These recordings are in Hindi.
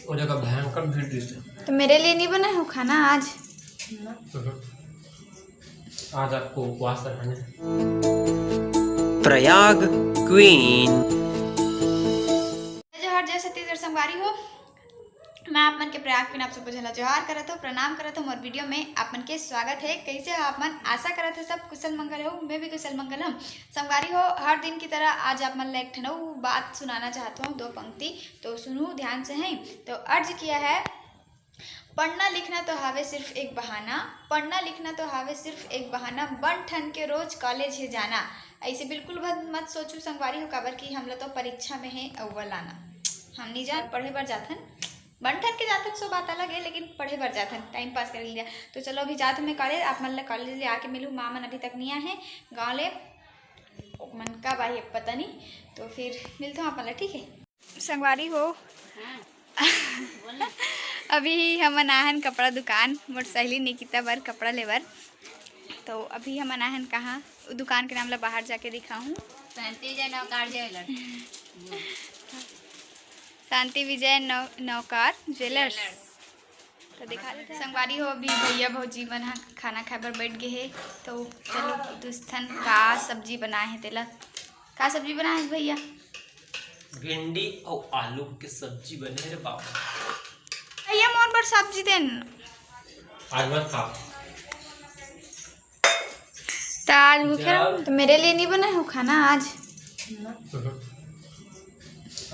और जगह भयंकर भीड़ दिखती। तो मेरे लिए नहीं बना हो खाना आज? आज आपको उपवास रखना है। प्रयाग क्वीन जोहार जय छत्तीसगढ़ संगवारी हो। मैं आप मन के प्रयाग क्वीन आप सबको झला जोहार करत हो, प्रणाम करत हो। मोर वीडियो में आप मन के स्वागत है। कैसे हो आप मन? आशा करत हो सब कुशल मंगल हो। मैं भी कुशल मंगल हूँ। संगवारी हो, हर दिन की तरह आज आप मन एक ठनऊ बात सुनाना चाहता हूँ, 2 पंक्ति, तो सुनो ध्यान से। हैं तो अर्ज किया है, पढ़ना लिखना तो हावे सिर्फ एक बहाना, पढ़ना लिखना तो हावे सिर्फ एक बहाना, बन ठन के रोज कॉलेज है जाना। ऐसे बिल्कुल मत सोचू संगवारी हो, काबर कि हम लोग तो परीक्षा में है अव्वल आना। हम नहीं जान पढ़े बर जाथन, बन ठन के जाथन सो बात अलग है, लेकिन पढ़े बर जाथन, टाइम पास कर लिया। तो चलो अभी जात मैं कॉलेज, आप मन कॉलेज ले आके मिलूँ। माँ मन अभी तक नहीं आए हैं गाँव ले, मन का भाई पता नहीं, तो फिर मिलता हूँ आप मन, ठीक है संगवारी हो। अभी हम आहन कपड़ा दुकान, मोर सहेली निकिता बर कपड़ा लेबर। तो अभी हम आहन कहाँ, दुकान के नाम ला बाहर जाके दिखाऊँ। शांति विजय नौकार ज्वेलर्स। तो दिखा देते संगवारी हो। अभी भैया भौजी मन खाना खाए बर बैठ गए है। तो चलो दुस्थन का सब्जी बनाए हैं। तेला का सब्जी बनाए है भैया? भिंडी और आलू की सब्जी बने रे बाबा। भैया मोर बर सब्जी देन। आज मत खा। तो आज भूखे रहूं, तो मेरे लिए नहीं बना हो खाना आज?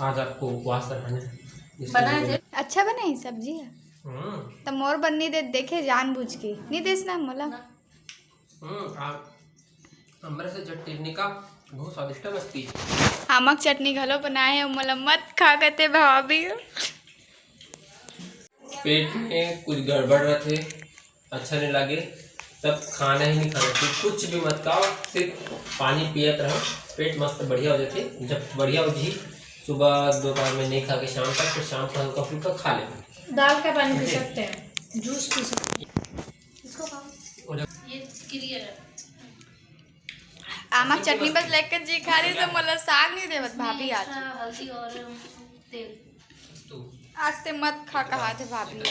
आज आपको उपवास रखना है। बना अच्छा बना है सब्जी है। तो मोर बन नहीं दे, देखे जानबूझ के नहीं देस ना मोला। हमरे से चटनी का बहुत स्वादिष्ट बस्ती। आमक चटनी घलो बनाए है, मोला मत खा गते भाभी। पेट में कुछ गड़बड़ रहते, अच्छा नहीं लगे तब खाना ही नहीं खाना चाहिए। कुछ भी मत खाओ, सिर्फ पानी पियत रहो, पेट मस्त बढ़िया हो जाते। जब बढ़िया हो जी, सुबह दोपहर में नहीं खा के शाम तक, फिर शाम को हल्का फुल्का खा ले। दाल का पानी पी सकते हैं, जूस पी सकते हैं। इसको खाओ। ये क्लियर आमक चटनी बस लेकर जी खा रही, तो मोला साग नहीं देवत भाभी आज। हल्दी और तेल आज ते मत खा कहा थे भाभी।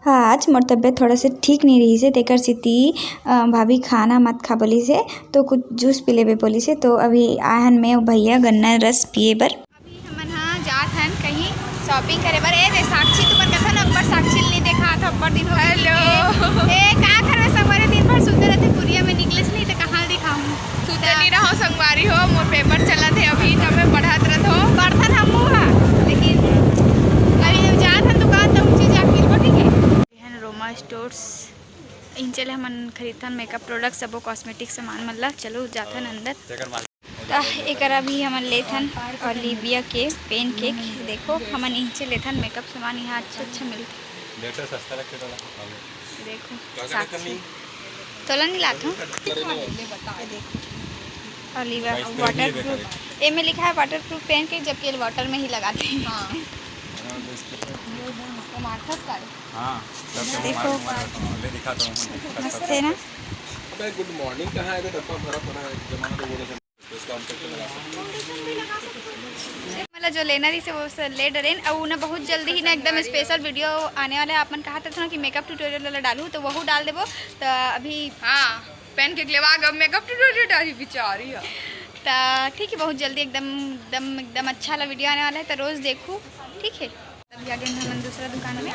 आज मोर तबियत थोड़ा से ठीक नहीं रही से, तेकर सिती भाभी खाना मत खा बोली से, तो कुछ जूस पी लेबे बोली से। तो अभी आहन में भैया गन्ना रस पिए बर। अभी हमन हाँ जात हन कहीं शॉपिंग करे बर। ए साक्षी तुमन कथा न अब्बर साक्षी नहीं देखा था अब्बर दिन। हेलो ए का करबे संगवारी, दिन भर सुते रहते पुरिया में, निकलेस नहीं तो कहाँ दिखाऊं? सुते नहीं रहो संगवारी हो, मोर पेपर चला थे अभी, तब मैं पढ़त रहत हो पढ़थन हमहू हा, लेकिन अभी हम जात हन दुकान तो चीज जाके मिलबो, ठीक है। रोमा स्टोर्स इन चले हमन खरीदथन मेकअप प्रोडक्ट, सबो कॉस्मेटिक सामान मन ला। चलो जाथन अंदर। एक अभी हमन लेथन और लिबिया के पेन केक। देखो हमन इनसे लेथन मेकअप सामान, यहाँ अच्छा मिलता। देखो साक्षी तोला नहीं लाता देखो। और लिबिया वाटर प्रूफ, ए में लिखा है वाटर प्रूफ पेन केक, जबकि वाटर में ही लगाते हैं। देखो मस्त है ना। गुड मॉर्निंग कहाँ है? भरा पड़ा है जमाना तो बोले मतलब जो लेना रही से वो ले डरेन। और ना बहुत जल्दी ही ना एकदम स्पेशल वीडियो आने वाला है। आपन कहा था ना कि मेकअप ट्यूटोरियल वाला डालूँ, तो वह डाल देवो। तो अभी हाँ पेन केक लेवा गब मेकअप ट्यूटोरियल डाली बेचारी है। तो ठीक है, बहुत जल्दी एकदम अच्छा वाला वीडियो आने वाला है, तो रोज़ देखूँ, ठीक है। अभी आगे हम दूसरा दुकान में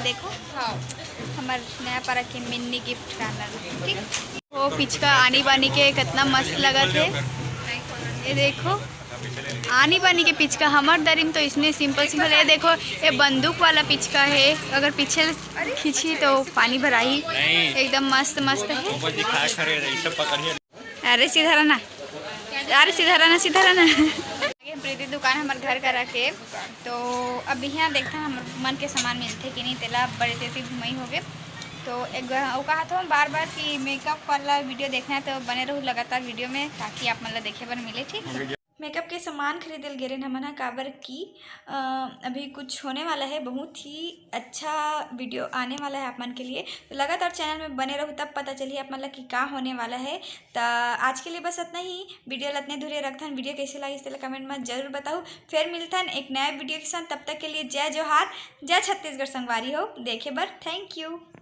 देखो। हाँ हमारे नया पारा के मिनी गिफ्ट कार्नर, ठीक। वो पिचका आनी बानी के कितना मस्त लगा थे। ये देखो आनी बानी के पिचका, हमार दरिम तो इसमें सिंपल है। देखो ये बंदूक वाला पिचका है, अगर पीछे खींची तो पानी भरा ही, एकदम मस्त है। अरे सीधा रहना, अरे सीधा रहना। प्रीति दुकान हमारे घर का रखे। तो अभी यहाँ देखते हैं हमारे मन के सामान मिलते कि नहीं, तेला बड़े तेजी घुमाई हो गए। तो एक वो कहा था बार कि मेकअप वाला वीडियो देखना है, तो बने रहो लगातार वीडियो में, ताकि आप मतलब देखे पर मिले, ठीक। मेकअप के सामान खरीदल गे रहे हमन काबर की अभी कुछ होने वाला है, बहुत ही अच्छा वीडियो आने वाला है आप मन के लिए। तो लगातार चैनल में बने रहो तब पता चलिए आप मन की का होने वाला है। तो आज के लिए बस इतना ही। वीडियो इतने दूर रखथन। वीडियो कैसे लगी इसलिए कमेंट में जरूर बताओ। फिर मिलथन एक नया वीडियो के साथ। तब तक के लिए जय जोहार, जय छत्तीसगढ़ संगवारी हो। देखे बर थैंक यू।